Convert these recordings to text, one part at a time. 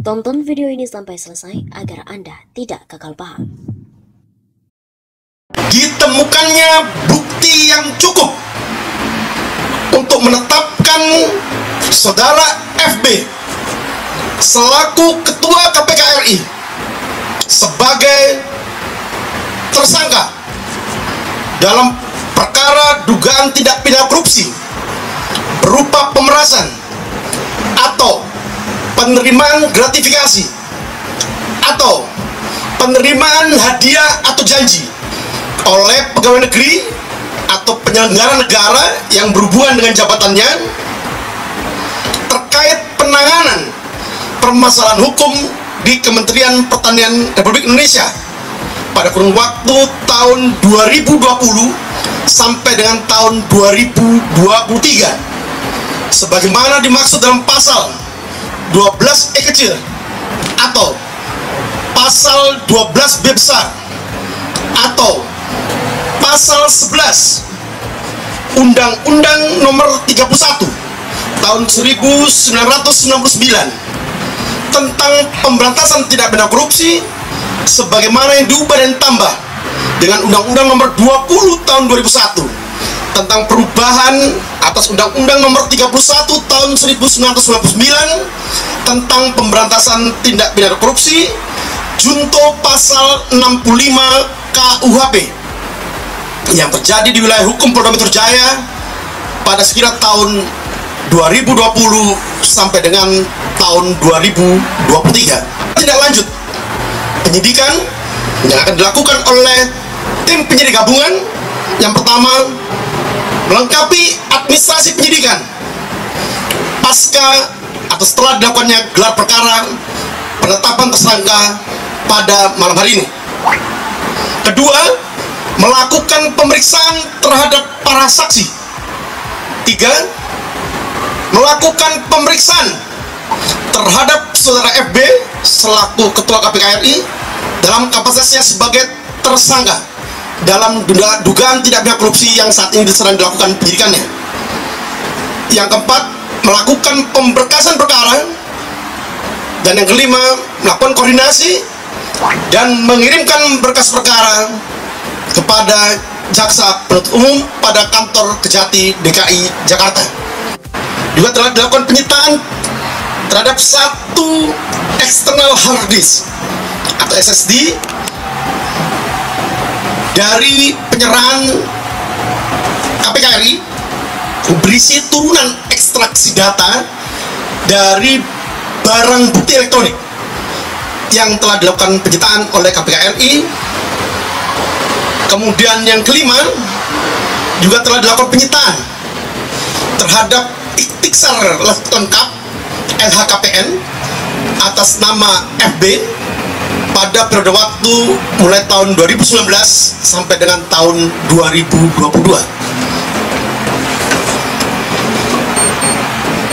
Tonton video ini sampai selesai agar Anda tidak gagal paham. Ditemukannya bukti yang cukup untuk menetapkan saudara FB selaku Ketua KPK RI sebagai tersangka dalam perkara dugaan tindak pidana korupsi berupa pemerasan atau penerimaan gratifikasi atau penerimaan hadiah atau janji oleh pegawai negeri atau penyelenggara negara yang berhubungan dengan jabatannya terkait penanganan permasalahan hukum di Kementerian Pertanian Republik Indonesia pada kurun waktu tahun 2020 sampai dengan tahun 2023 sebagaimana dimaksud dalam pasal 12E kecil atau pasal 12B besar atau pasal 11 Undang-Undang Nomor 31 tahun 1999 tentang pemberantasan tindak pidana korupsi sebagaimana yang diubah dan ditambah dengan Undang-Undang Nomor 20 tahun 2001 tentang perubahan atas Undang-Undang Nomor 31 tahun 1999 tentang pemberantasan tindak pidana korupsi junto pasal 65 KUHP yang terjadi di wilayah hukum Polda Metro Jaya pada sekira tahun 2020 sampai dengan tahun 2023. Tidak lanjut penyidikan yang akan dilakukan oleh tim penyidik gabungan. Yang pertama, melengkapi administrasi penyidikan pasca atau setelah dilakukannya gelar perkara penetapan tersangka pada malam hari ini. Kedua, melakukan pemeriksaan terhadap para saksi. Tiga, melakukan pemeriksaan terhadap saudara FB selaku Ketua KPK RI dalam kapasitasnya sebagai tersangka dalam dugaan tindak pidana korupsi yang saat ini sedang dilakukan penyidikannya. Yang keempat, melakukan pemberkasan perkara. Dan yang kelima, melakukan koordinasi dan mengirimkan berkas perkara kepada jaksa penuntut umum pada kantor Kejati DKI Jakarta. Juga telah dilakukan penyitaan terhadap satu external hard disk atau SSD dari penyerahan KPK RI berisi turunan ekstraksi data dari barang bukti elektronik yang telah dilakukan penyitaan oleh KPK RI. Kemudian yang kelima, juga telah dilakukan penyitaan terhadap ikhtisar lengkap LHKPN atas nama FB pada periode waktu mulai tahun 2019 sampai dengan tahun 2022.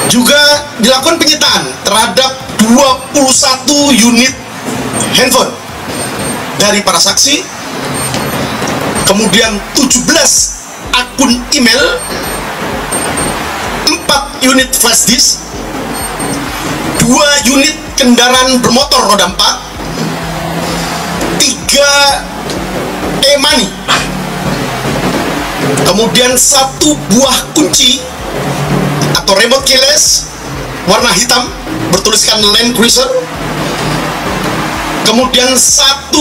Juga dilakukan penyitaan terhadap 21 unit handphone dari para saksi, kemudian 17 akun email, 4 unit flash disk, 2 unit kendaraan bermotor roda 4, 3 e-money, kemudian 1 buah kunci atau remote keyless warna hitam bertuliskan Land Cruiser, kemudian 1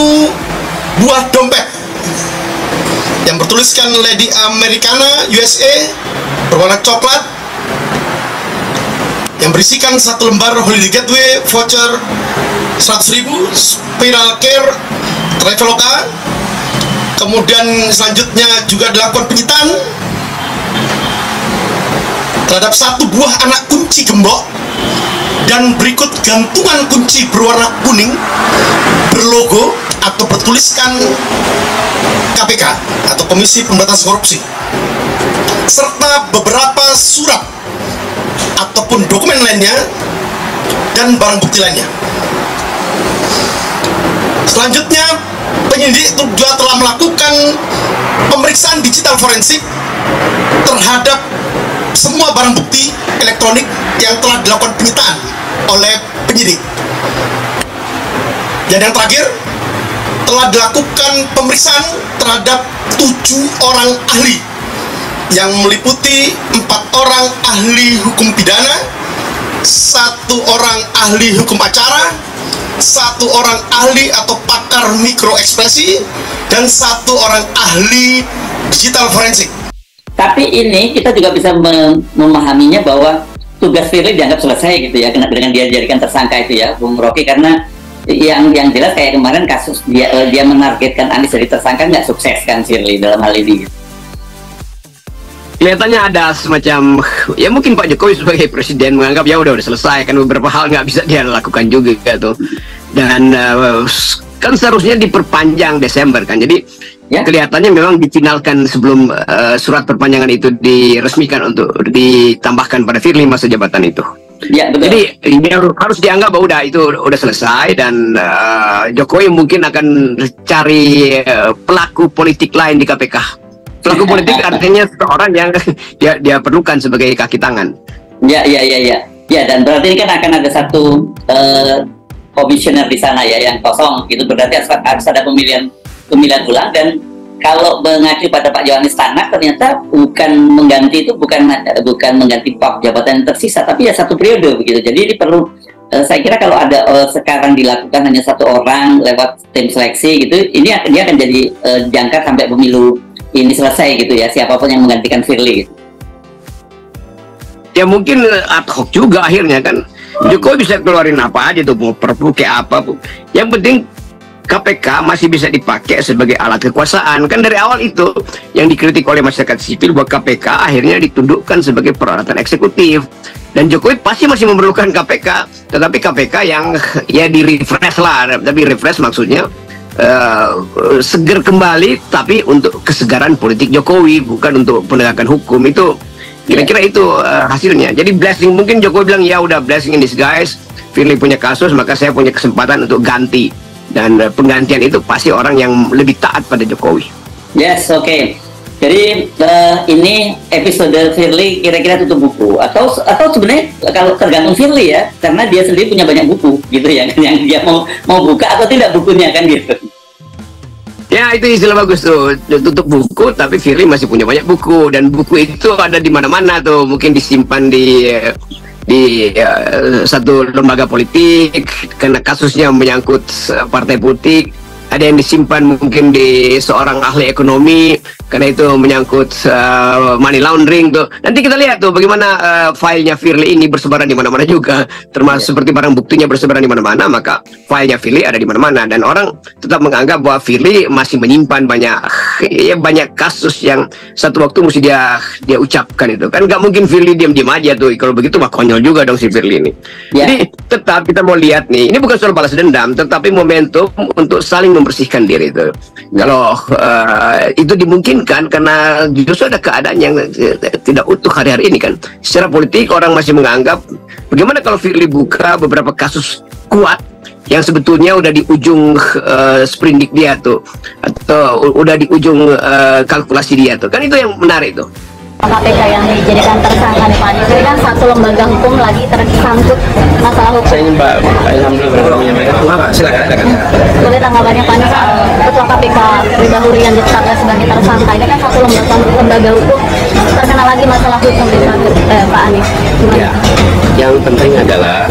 buah dompet yang bertuliskan Lady Americana USA berwarna coklat yang berisikan 1 lembar Holiday Gateway voucher 100.000, Spiral Care Traveloka. Kemudian selanjutnya juga dilakukan penyitaan terhadap 1 buah anak kunci gembok dan berikut gantungan kunci berwarna kuning berlogo atau bertuliskan KPK atau Komisi Pemberantasan Korupsi, serta beberapa surat ataupun dokumen lainnya dan barang bukti lainnya. Selanjutnya, penyidik juga telah melakukan pemeriksaan digital forensik terhadap semua barang bukti elektronik yang telah dilakukan penyitaan oleh penyidik. Dan yang terakhir, telah dilakukan pemeriksaan terhadap 7 orang ahli yang meliputi 4 orang ahli hukum pidana, 1 orang ahli hukum acara, 1 orang ahli atau pakar mikroekspresi, dan 1 orang ahli digital forensik. Tapi ini kita juga bisa memahaminya bahwa tugas Firly dianggap selesai gitu ya, dengan dia dijadikan tersangka itu ya, Bung Rocky, karena yang jelas kayak kemarin kasus dia menargetkan Anies jadi tersangka nggak sukses kan Firly dalam hal ini. Kelihatannya ada semacam, ya mungkin Pak Jokowi sebagai presiden menganggap ya udah selesai, kan beberapa hal nggak bisa dia lakukan juga gitu. Dan kan seharusnya diperpanjang Desember kan, jadi ya, kelihatannya memang difinalkan sebelum surat perpanjangan itu diresmikan untuk ditambahkan pada Firly masa jabatan itu. Ya, betul. Jadi ini harus dianggap bahwa udah selesai, dan Jokowi mungkin akan cari pelaku politik lain di KPK. Pelaku politik artinya seorang yang dia perlukan sebagai kaki tangan. Ya, dan berarti ini kan akan ada satu komisioner di sana ya yang kosong. Itu berarti harus ada pemilihan ulang, dan kalau mengacu pada Pak Yohanes Tanak ternyata bukan mengganti mengganti jabatan yang tersisa, tapi ya 1 periode begitu. Jadi ini perlu, saya kira kalau ada sekarang dilakukan hanya 1 orang lewat tim seleksi gitu, ini dia akan jadi jangka sampai pemilu ini selesai gitu ya, siapapun yang menggantikan Firly gitu. Ya mungkin ad hoc juga akhirnya kan. Jokowi bisa keluarin apa aja tuh, mau perpu kayak apa pun. Yang penting KPK masih bisa dipakai sebagai alat kekuasaan. Kan dari awal itu yang dikritik oleh masyarakat sipil bahwa KPK akhirnya ditundukkan sebagai peralatan eksekutif. Dan Jokowi pasti masih memerlukan KPK, tetapi KPK yang ya di-refresh lah. Tapi refresh maksudnya seger kembali, tapi untuk kesegaran politik Jokowi, bukan untuk penegakan hukum. Itu kira-kira itu hasilnya. Jadi blessing, mungkin Jokowi bilang ya udah blessing in disguise, Firly punya kasus, maka saya punya kesempatan untuk ganti. Dan penggantian itu pasti orang yang lebih taat pada Jokowi. Yes, oke. Jadi ini episode Firly kira-kira tutup buku, atau sebenarnya kalau tergantung Firly ya, karena dia sendiri punya banyak buku gitu ya, yang dia mau buka atau tidak bukunya kan gitu. Ya itu istilah bagus tuh, tutup buku, tapi Firly masih punya banyak buku, dan buku itu ada di mana-mana tuh, mungkin disimpan di satu lembaga politik karena kasusnya menyangkut partai politik. Ada yang disimpan mungkin di seorang ahli ekonomi karena itu menyangkut money laundering tuh. Nanti kita lihat tuh bagaimana filenya Firly ini bersebaran di mana-mana juga, termasuk seperti barang buktinya bersebaran di mana-mana, maka filenya Firly ada di mana-mana, dan orang tetap menganggap bahwa Firly masih menyimpan banyak kasus yang satu waktu mesti dia ucapkan itu. Kan nggak mungkin Firly diam-diam aja tuh, kalau begitu mah konyol juga dong si Firly ini. Jadi tetap kita mau lihat nih, ini bukan soal balas dendam, tetapi momentum untuk saling membersihkan diri itu. Kalau itu dimungkinkan karena justru ada keadaan yang tidak utuh hari-hari ini kan. Secara politik orang masih menganggap bagaimana kalau Firly buka beberapa kasus kuat yang sebetulnya udah di ujung sprindik dia tuh, atau udah di ujung kalkulasi dia tuh. Kan itu yang menarik tuh. KPK yang dijadikan tersangka nih Pak Anies, ini kan satu lembaga hukum lagi tersangkut masalah hukum. Saya ingin Pak Ilham dulu menyampaikan. Silakan. Boleh tanggapannya Pak Anies, Ketua KPK Firly Bahuri yang ditetapkan sebagai tersangka, ini kan satu lembaga hukum terkena lagi masalah hukum di Pak Anies. Ya, yang penting adalah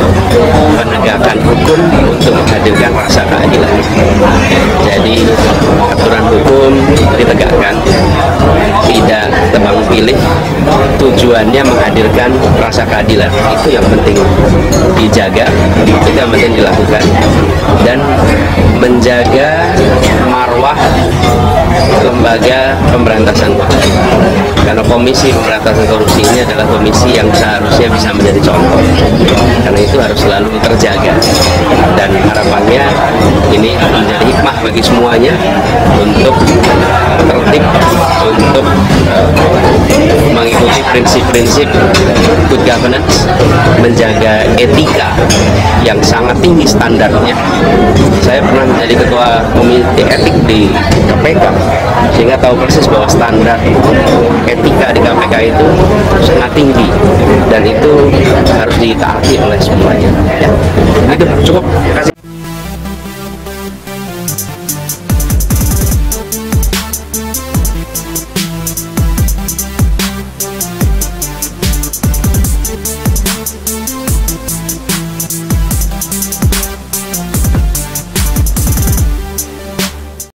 penegakan hukum untuk menghadirkan rasa keadilan. Jadi aturan hukum ditegakkan, tidak tebang pilih, tujuannya menghadirkan rasa keadilan. Itu yang penting dijaga, itu yang penting dilakukan, dan menjaga marwah lembaga pemberantasan korupsi. Karena Komisi Pemberantasan Korupsi ini adalah komisi yang seharusnya bisa menjadi contoh, karena itu harus selalu terjaga, dan harapannya ini menjadi hikmah bagi semuanya untuk tertib, untuk mengikuti prinsip-prinsip good governance, menjaga etika yang sangat tinggi standarnya. Saya pernah menjadi ketua komite etik di KPK, sehingga tahu persis bahwa standar etika di KPK itu sangat tinggi dan itu harus ditaati oleh semuanya. Ya, itu cukup.